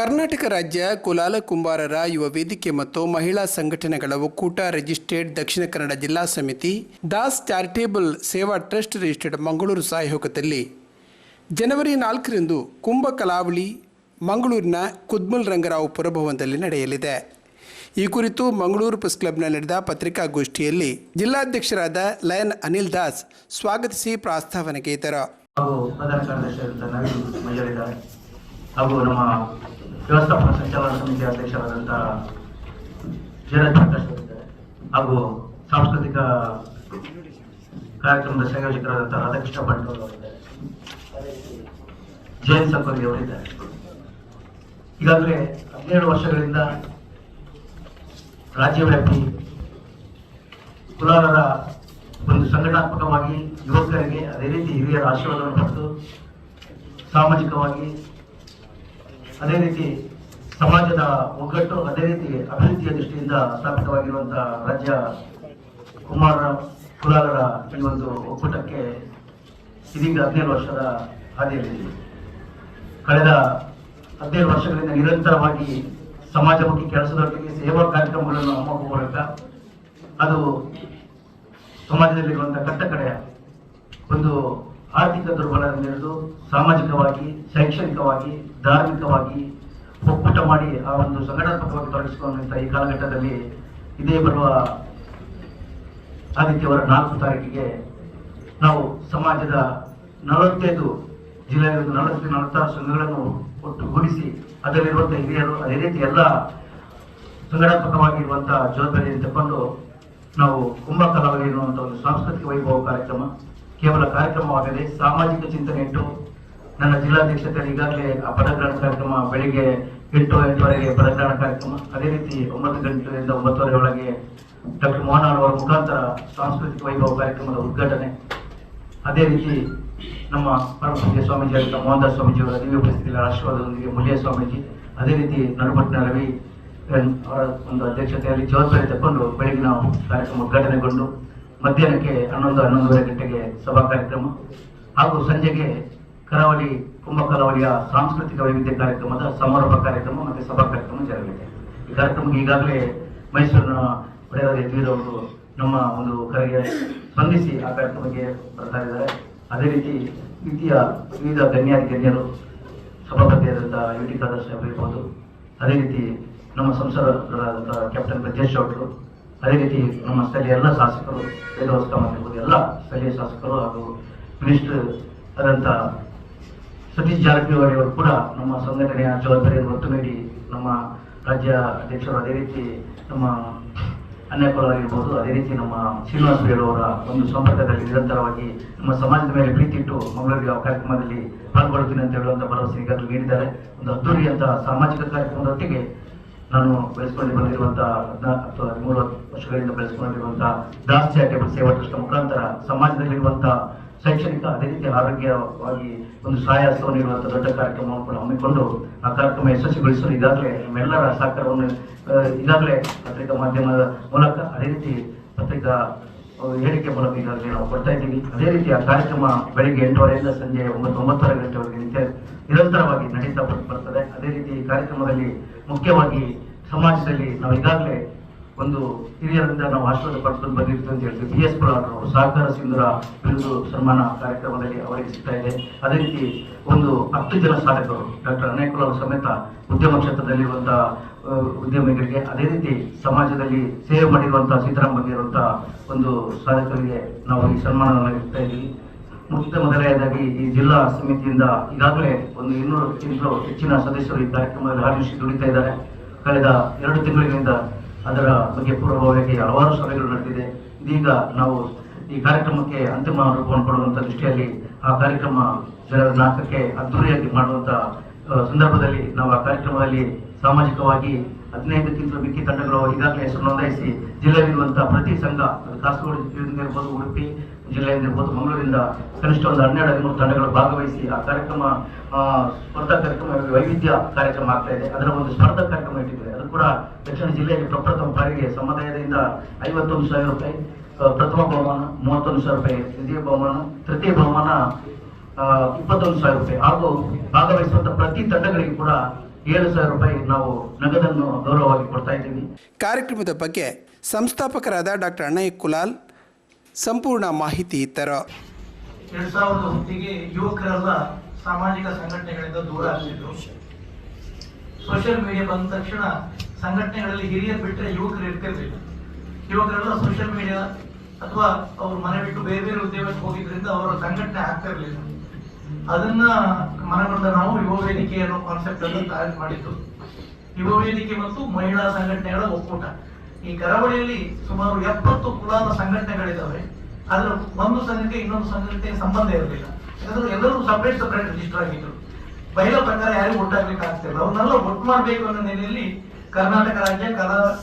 ಕರ್ನಾಟಕ ರಾಜ್ಯ ಕುಲಾಲ ಕುಂಬಾರರ ಯುವ ವೇದಿಕೆ ಮತ್ತು ಮಹಿಳಾ ಸಂಘಟನೆಗಳ ಒಕ್ಕೂಟ ರಿಜಿಸ್ಟರ್ಡ್ ದಕ್ಷಿಣ ಕನ್ನಡ ಜಿಲ್ಲಾ ಸಮಿತಿ ದಾಸ್ ಚಾರಿಟೇಬಲ್ ಸೇವಾ ಟ್ರಸ್ಟ್ ರಿಜಿಸ್ಟರ್ಡ್ ಮಂಗಳೂರು ಸಹಯೋಗದಲ್ಲಿ ಜನವರಿ 4ರಂದು ಕುಂಭ ಕಲಾವಳಿ ಮಂಗಳೂರಿನ ಕುದ್ಮಲ್ ರಂಗರಾವ್ ಪುರಭವನದಲ್ಲಿ ನಡೆಯಲಿದೆ. ಈ ಕುರಿತು ಮಂಗಳೂರು ಪ್ರೆಸ್ ಕ್ಲಬ್ನ ನಡೆದ ಪತ್ರಿಕಾಗೋಷ್ಠಿಯಲ್ಲಿ ಜಿಲ್ಲಾಧ್ಯಕ್ಷರಾದ ಲಯನ್ ಅನಿಲ್ ದಾಸ್ ಸ್ವಾಗತಿಸಿ ಪ್ರಾಸ್ತಾವನೆಗೆ ಇದ್ದರು. ಹಾಗೂ ನಮ್ಮ ವ್ಯವಸ್ಥಾಪನಾ ಸಂಚಾಲನಾ ಸಮಿತಿ ಅಧ್ಯಕ್ಷರಾದಂತಹ ಜಯರಾಜ್ ಹಾಗೂ ಸಾಂಸ್ಕೃತಿಕ ಕಾರ್ಯಕ್ರಮದ ಸಂಯೋಜಕರಾದಂತಹ ರಾಧಾಕೃಷ್ಣ ಭಟ್ ಅವರಿದ್ದಾರೆ, ಜಯಂತ್ ಸಂಕೋಲಿ ಅವರಿದ್ದಾರೆ. ಈಗಾಗಲೇ 17 ವರ್ಷಗಳಿಂದ ರಾಜ್ಯವ್ಯಾಪಿ ಕುಲಾಲರ ಒಂದು ಸಂಘಟನಾತ್ಮಕವಾಗಿ ಯುವಕರಿಗೆ ಅದೇ ರೀತಿ ಹಿರಿಯರ ಆಶೀರ್ವಾದವನ್ನು ಪಡೆದು ಸಾಮಾಜಿಕವಾಗಿ ಅದೇ ರೀತಿ ಸಮಾಜದ ಒಗ್ಗಟ್ಟು ಅದೇ ರೀತಿ ಅಭಿವೃದ್ಧಿಯ ದೃಷ್ಟಿಯಿಂದ ಸ್ಥಾಪಿತವಾಗಿರುವಂತಹ ರಾಜ್ಯ ಕುಲಾಲರ ಈ ಒಂದು ಒಕ್ಕೂಟಕ್ಕೆ ಇದೀಗ 17 ವರ್ಷದ ಹಾದಿಯಲ್ಲಿದೆ. ಕಳೆದ 17 ವರ್ಷಗಳಿಂದ ನಿರಂತರವಾಗಿ ಸಮಾಜಮುಖಿ ಕೆಲಸದೊಟ್ಟಿಗೆ ಸೇವಾ ಕಾರ್ಯಕ್ರಮಗಳನ್ನು ಹಮ್ಮಿಕೊಳ್ಳುವ ಮೂಲಕ ಅದು ಸಮಾಜದಲ್ಲಿರುವಂತಹ ಕಟ್ಟಕಡೆಯ ಒಂದು ಆರ್ಥಿಕ ದುರ್ಬಲದಿಂದ ಹಿಡಿದು ಸಾಮಾಜಿಕವಾಗಿ, ಶೈಕ್ಷಣಿಕವಾಗಿ, ಧಾರ್ಮಿಕವಾಗಿ ಒಕ್ಕೂಟ ಮಾಡಿ ಆ ಒಂದು ಸಂಘಟನಾತ್ಮಕವಾಗಿ ತೊಡಗಿಸಿಕೊಂಡಂತಹ ಈ ಕಾಲಘಟ್ಟದಲ್ಲಿ ಇದೇ ಬರುವ ಆದಿತ್ಯವಾರ 4 ತಾರೀಕಿಗೆ ನಾವು ಸಮಾಜದ 45 ಜಿಲ್ಲೆಯಲ್ಲಿ 46 ಸಂಘಗಳನ್ನು ಒಟ್ಟುಗೂಡಿಸಿ ಅದರಲ್ಲಿರುವಂತಹ ಹಿರಿಯರು ಅದೇ ರೀತಿ ಎಲ್ಲ ಸಂಘಟನಾತ್ಮಕವಾಗಿರುವಂತಹ ಜವಾಬ್ದಾರಿಯನ್ನು ತಗೊಂಡು ನಾವು ಕುಂಭ ಕಲಾವಳಿ ಎನ್ನುವಂತಹ ಒಂದು ಸಾಂಸ್ಕೃತಿಕ ವೈಭವ ಕಾರ್ಯಕ್ರಮ ಕೇವಲ ಕಾರ್ಯಕ್ರಮವಾಗದೆ ಸಾಮಾಜಿಕ ಚಿಂತನೆ ಇಟ್ಟು ನನ್ನ ಜಿಲ್ಲಾಧ್ಯಕ್ಷತೆಯಲ್ಲಿ ಈಗಾಗಲೇ ಆ ಪದಗ್ರಹಣ ಕಾರ್ಯಕ್ರಮ ಬೆಳಿಗ್ಗೆ 8-8:30 ಪದಗ್ರಹಣ ಕಾರ್ಯಕ್ರಮ, ಅದೇ ರೀತಿ 9 ಗಂಟೆಯಿಂದ 9:30 ಒಳಗೆ ಡಾಕ್ಟರ್ ಮೋಹನ್ ಅವರ ಮುಖಾಂತರ ಸಾಂಸ್ಕೃತಿಕ ವೈಭವ ಕಾರ್ಯಕ್ರಮದ ಉದ್ಘಾಟನೆ, ಅದೇ ರೀತಿ ನಮ್ಮ ಪರಮಪೂಜ್ಯ ಸ್ವಾಮೀಜಿ ಆಗಿದ್ದ ಮೋಹನ್ ದಾಸ್ ಸ್ವಾಮೀಜಿ ಅವರ ದಿವ್ಯ ಉಪಸ್ಥಿತಿಯಲ್ಲಿ ಆಶೀರ್ವಾದದೊಂದಿಗೆ ಮುಲಿಯ ಸ್ವಾಮೀಜಿ, ಅದೇ ರೀತಿ ನಡುಪಟ್ಟಿನ ರವಿ ಅವರ ಒಂದು ಅಧ್ಯಕ್ಷತೆಯಲ್ಲಿ ಜವಾಬ್ದಾರಿ ತಗೊಂಡು ಬೆಳಗಿನ ಕಾರ್ಯಕ್ರಮ ಉದ್ಘಾಟನೆಗೊಂಡು ಮಧ್ಯಾಹ್ನಕ್ಕೆ 11-11:30 ಗಂಟೆಗೆ ಸಭಾ ಕಾರ್ಯಕ್ರಮ ಹಾಗೂ ಸಂಜೆಗೆ ಕರಾವಳಿ ಕುಂಭ ಕರಾವಳಿಯ ಸಾಂಸ್ಕೃತಿಕ ವೈವಿಧ್ಯ ಕಾರ್ಯಕ್ರಮದ ಸಮಾರೋಪ ಕಾರ್ಯಕ್ರಮ ಮತ್ತು ಸಭಾ ಕಾರ್ಯಕ್ರಮ ಜರಗಲಿದೆ. ಈ ಕಾರ್ಯಕ್ರಮಕ್ಕೆ ಈಗಾಗಲೇ ಮೈಸೂರಿನ ಒಡೆಯರ ಯದುವೀರವರು ನಮ್ಮ ಒಂದು ಕರೆಗೆ ಸ್ಪಂದಿಸಿ ಆ ಕಾರ್ಯಕ್ರಮಕ್ಕೆ ಬರ್ತಾ ಇದ್ದಾರೆ. ಅದೇ ರೀತಿ ವಿವಿಧ ಗಣ್ಯರು ಸಭಾಪತಿಯಾದಂತಹ UT ಖಾದರ್ ಸಾಹೇಬ್ ಇರ್ಬೋದು, ಅದೇ ರೀತಿ ನಮ್ಮ ಸಂಸದರಾದಂತಹ ಕ್ಯಾಪ್ಟನ್ ಬ್ರಜೇಶ್ ಅವರು, ಅದೇ ರೀತಿ ನಮ್ಮ ಸ್ಥಳೀಯ ಎಲ್ಲ ಶಾಸಕರು, ವೇದವಸ್ತ ಮಾಡಿರ್ಬೋದು ಎಲ್ಲ ಸ್ಥಳೀಯ ಶಾಸಕರು ಹಾಗೂ ಮಿನಿಸ್ಟರ್ ಆದಂಥ ಸತೀಶ್ ಜಾರಕಿಹೊಳಿ ಅವರು ಕೂಡ ನಮ್ಮ ಸಂಘಟನೆಯ ಜವಾಬ್ದಾರಿಯನ್ನು ಒತ್ತು ನೀಡಿ ನಮ್ಮ ರಾಜ್ಯ ಅಧ್ಯಕ್ಷರು, ಅದೇ ರೀತಿ ನಮ್ಮ ಅನ್ಯಕುಲವಾಗಿರ್ಬೋದು, ಅದೇ ರೀತಿ ನಮ್ಮ ಶ್ರೀನಿವಾಸ ಬೇಡವರ ಒಂದು ಸಂಪರ್ಕದಲ್ಲಿ ನಿರಂತರವಾಗಿ ನಮ್ಮ ಸಮಾಜದ ಮೇಲೆ ಪ್ರೀತಿ ಇಟ್ಟು ಮಂಗಳೂರಿಗೆ ಕಾರ್ಯಕ್ರಮದಲ್ಲಿ ಪಾಲ್ಗೊಳ್ತೀನಿ ಅಂತ ಹೇಳುವಂಥ ಭರವಸೆ ಈಗಾಗಲೇ ನೀಡಿದ್ದಾರೆ. ಒಂದು ಅದ್ದೂರಿಯಂತಹ ಸಾಮಾಜಿಕ ಕಾರ್ಯಕ್ರಮದೊಟ್ಟಿಗೆ ನಾನು ಬೆಳೆಸ್ಕೊಂಡು ಬಂದಿರುವಂತಹ 13 ವರ್ಷಗಳಿಂದ ಬೆಳೆಸ್ಕೊಂಡಿರುವಂತಹ ದಾಸ್ ಚಾರಿಟೇಬಲ್ ಸೇವಾ ಟ್ರಸ್ಟ್ ಮುಖಾಂತರ ಸಮಾಜದಲ್ಲಿರುವಂತಹ ಶೈಕ್ಷಣಿಕ ಅದೇ ರೀತಿ ಆರೋಗ್ಯವಾಗಿ ಒಂದು ಸಹಾಯಹಸ್ತವನ್ನು ನೀಡುವಂತಹ ದೊಡ್ಡ ಕಾರ್ಯಕ್ರಮವನ್ನು ಕೂಡ ಹಮ್ಮಿಕೊಂಡು ಆ ಕಾರ್ಯಕ್ರಮ ಯಶಸ್ವಿಗೊಳಿಸಲು ಈಗಾಗಲೇ ನಮ್ಮೆಲ್ಲರ ಸಹಕಾರವನ್ನು ಈಗಾಗಲೇ ಪತ್ರಿಕಾ ಮಾಧ್ಯಮದ ಮೂಲಕ ಅದೇ ರೀತಿ ಪತ್ರಿಕಾ ಹೇಳಿಕೆ ಮೂಲಕ ಈಗಾಗಲೇ ನಾವು ಕೊಡ್ತಾ ಇದ್ದೀವಿ. ಅದೇ ರೀತಿ ಆ ಕಾರ್ಯಕ್ರಮ ಬೆಳಿಗ್ಗೆ 8:30ರಿಂದ ಸಂಜೆ 9-9:30 ಗಂಟೆವರೆಗೆ ನಿರಂತರವಾಗಿ ನಡೀತಾ ಬರ್ತದೆ. ಅದೇ ರೀತಿ ಈ ಕಾರ್ಯಕ್ರಮದಲ್ಲಿ ಮುಖ್ಯವಾಗಿ ಸಮಾಜದಲ್ಲಿ ನಾವು ಈಗಾಗಲೇ ಒಂದು ಹಿರಿಯರಿಂದ ನಾವು ಆಶೀರ್ವಾದ ಪಡ್ಕೊಂಡು ಬಂದಿರ್ತೀವಿ ಅಂತ ಹೇಳ್ತೀವಿ. BS ಅವರು ಸಹಕಾರ ಸಿಂಧೂರ ಬಿರುದು ಸನ್ಮಾನ ಕಾರ್ಯಕ್ರಮದಲ್ಲಿ ಅವರಿಗೆ ಸಿಗ್ತಾ ಇದೆ. ಅದೇ ರೀತಿ ಒಂದು 10 ಜನ ಸಾಧಕರು ಡಾಕ್ಟರ್ ಅನೇಕುಲ ಸಮೇತ ಉದ್ಯಮ ಕ್ಷೇತ್ರದಲ್ಲಿರುವಂತಹ ಉದ್ಯಮಿಗಳಿಗೆ, ಅದೇ ರೀತಿ ಸಮಾಜದಲ್ಲಿ ಸೇವೆ ಮಾಡಿರುವಂತಹ ಸೀತಾರಾಮ್ ಬಂದಿರುವಂತಹ ಒಂದು ಸಾಧಕರಿಗೆ ನಾವು ಈ ಸನ್ಮಾನವನ್ನು ನೀಡ್ತಾ ಇದ್ದೀವಿ. ಮೊದಲನೇದಾಗಿ ಈ ಜಿಲ್ಲಾ ಸಮಿತಿಯಿಂದ ಈಗಾಗಲೇ ಒಂದು 200ಕ್ಕಿಂತಲೂ ಹೆಚ್ಚಿನ ಸದಸ್ಯರು ಈ ಕಾರ್ಯಕ್ರಮದಲ್ಲಿ ಭಾಗವಹಿಸಿ ದುಡಿತಾ ಇದ್ದಾರೆ. ಕಳೆದ 2 ತಿಂಗಳಿನಿಂದ ಅದರ ಬಗ್ಗೆ ಪೂರ್ವಭಾವಿಯಾಗಿ ಹಲವಾರು ಸಭೆಗಳು ನಡೆದಿದೆ. ಇದೀಗ ನಾವು ಈ ಕಾರ್ಯಕ್ರಮಕ್ಕೆ ಅಂತಿಮ ರೂಪವನ್ನು ಕೊಡುವಂಥ ದೃಷ್ಟಿಯಲ್ಲಿ ಆ ಕಾರ್ಯಕ್ರಮ ಜನವರಿ 4ಕ್ಕೆ ಅದ್ದೂರಿಯಾಗಿ ಮಾಡುವಂಥ ಸಂದರ್ಭದಲ್ಲಿ ನಾವು ಆ ಕಾರ್ಯಕ್ರಮದಲ್ಲಿ ಸಾಮಾಜಿಕವಾಗಿ 15ಕ್ಕಿಂತಲೂ ಮಿಕ್ಕಿ ತಂಡಗಳು ಈಗಾಗಲೇ ಹೆಸರು ನೋಂದಾಯಿಸಿ ಜಿಲ್ಲೆಯಲ್ಲಿರುವಂತಹ ಪ್ರತಿ ಸಂಘ, ಕಾಸರಗೋಡು ಜಿಲ್ಲೆಯಿಂದ ಇರ್ಬೋದು, ಉಡುಪಿ ಜಿಲ್ಲೆಯಿಂದ ಇರ್ಬೋದು, ಮಂಗಳೂರಿಂದ ಕನಿಷ್ಠ ಒಂದು 12-13 ತಂಡಗಳು ಭಾಗವಹಿಸಿ ಆ ಕಾರ್ಯಕ್ರಮ ಸ್ಪರ್ಧಾ ಕಾರ್ಯಕ್ರಮ ವೈವಿಧ್ಯ ಕಾರ್ಯಕ್ರಮ ಆಗ್ತಾ ಇದೆ. ಅದರ ಒಂದು ಸ್ಪರ್ಧಾ ಕಾರ್ಯಕ್ರಮ ಇಟ್ಟಿದ್ದಾರೆ. ಅದು ಕೂಡ ದಕ್ಷಿಣ ಜಿಲ್ಲೆಯಲ್ಲಿ ಪ್ರಪ್ರಥಮ ಬಾರಿಗೆ ಸಮುದಾಯದಿಂದ 51,000 ರೂಪಾಯಿ ಪ್ರಥಮ ಬಹುಮಾನ, 31,000 ರೂಪಾಯಿ ದ್ವಿತೀಯ ಬಹುಮಾನ, ತೃತೀಯ ಬಹುಮಾನ 21,000 ರೂಪಾಯಿ ಹಾಗೂ ಭಾಗವಹಿಸುವಂತಹ ಪ್ರತಿ ತಂಡಗಳಿಗೆ ಕೂಡ 7,000 ರೂಪಾಯಿ ನಾವು ನಗದನ್ನು ಗೌರವವಾಗಿ ಕೊಡ್ತಾ ಇದ್ದೀವಿ. ಕಾರ್ಯಕ್ರಮದ ಬಗ್ಗೆ ಸಂಸ್ಥಾಪಕರಾದ ಡಾಕ್ಟರ್ ಅಣ್ಣಯ್ಯ ಕುಲಾಲ್ ಸಂಪೂರ್ಣ ಮಾಹಿತಿ ಇತ್ತರು. 2000 ಹೊತ್ತಿಗೆ ಯುವಕರೆಲ್ಲ ಸಾಮಾಜಿಕ ಸಂಘಟನೆಗಳಿಂದ ದೂರ ಆಗ್ತಿದ್ರು. ಸೋಷಿಯಲ್ ಮೀಡಿಯಾ ಬಂದ ತಕ್ಷಣ ಸಂಘಟನೆಗಳಲ್ಲಿ ಹಿರಿಯರು ಬಿಟ್ಟರೆ ಯುವಕರು ಇರ್ತಿರ್ಲಿಲ್ಲ. ಯುವಕರೆಲ್ಲ ಸೋಷಿಯಲ್ ಮೀಡಿಯಾ ಅಥವಾ ಅವ್ರ ಮನೆ ಬಿಟ್ಟು ಬೇರೆ ಬೇರೆ ಉದ್ಯೋಗಕ್ಕೆ ಹೋಗಿದ್ರಿಂದ ಅವರ ಸಂಘಟನೆ ಆಗ್ತಿರ್ಲಿಲ್ಲ. ಅದನ್ನ ಮನಗೊಂಡ ನಾವು ಯುವ ವೇದಿಕೆ ಅನ್ನೋ ಕಾನ್ಸೆಪ್ಟ್ ಅನ್ನು ತಯಾರು ಮಾಡಿದ್ದು. ಯುವ ವೇದಿಕೆ ಮತ್ತು ಮಹಿಳಾ ಸಂಘಟನೆಗಳ ಒಕ್ಕೂಟ. ಈ ಕರಾವಳಿಯಲ್ಲಿ ಸುಮಾರು 70 ಕುಲಾಲ ಸಂಘಟನೆಗಳಿದ್ದಾವೆ. ಆದ್ರೆ ಒಂದು ಸಂಘಟನೆ ಇನ್ನೊಂದು ಸಂಘಟನೆ ಸಂಬಂಧ ಇರಲಿಲ್ಲ. ಯಾಕಂದ್ರೆ ಎಲ್ಲರೂ ಸಪರೇಟ್ ರಿಜಿಸ್ಟರ್ ಆಗಿದ್ರು. ಬಯಲ ಪ್ರಕಾರ ಯಾರಿಗೂ ಒಟ್ಟಾಗ್ಲಿಕ್ಕೆ ಆಗ್ತಿಲ್ಲ. ಅವನ್ನೆಲ್ಲ ಒಟ್ಟು ಮಾಡಬೇಕು ಅನ್ನೋ ನೆಲೆಯಲ್ಲಿ ಕರ್ನಾಟಕ ರಾಜ್ಯ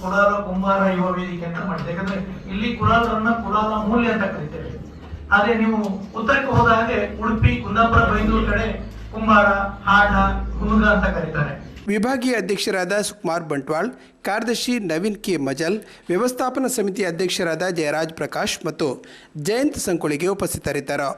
ಕುಲಾಲ ಕುಂಬಾರ ಯುವ ವೇದಿಕೆ ಅಂತ ಮಾಡಿದೆ. ಯಾಕಂದ್ರೆ ಇಲ್ಲಿ ಕುಲಾಲರನ್ನ ಕುಲಾಲ ಮೂಲ್ಯ ಅಂತ ಕರಿತೇವೆ. ಆದ್ರೆ ನೀವು ಉತ್ತರಕ್ಕೆ ಹೋದ ಹಾಗೆ ಉಡುಪಿ, ಕುಂದಾಪುರ, ಬೈಂದೂರು ಕಡೆ ಕುಂಬಾರ, ಹಾಡ, ಹುನುಗ ಅಂತ ಕರೀತಾರೆ. ವಿಭಾಗೀಯ ಅಧ್ಯಕ್ಷರಾದ ಸುಕುಮಾರ್ ಬಂಟ್ವಾಳ್, ಕಾರ್ಯದರ್ಶಿ ನವೀನ್ ಕೆ ಮಜಲ್, ವ್ಯವಸ್ಥಾಪನಾ ಸಮಿತಿ ಅಧ್ಯಕ್ಷರಾದ ಜಯರಾಜ್ ಪ್ರಕಾಶ್ ಮತ್ತು ಜಯಂತ್ ಸಂಕೊಳಿಗೆ ಉಪಸ್ಥಿತರಿದ್ದರು.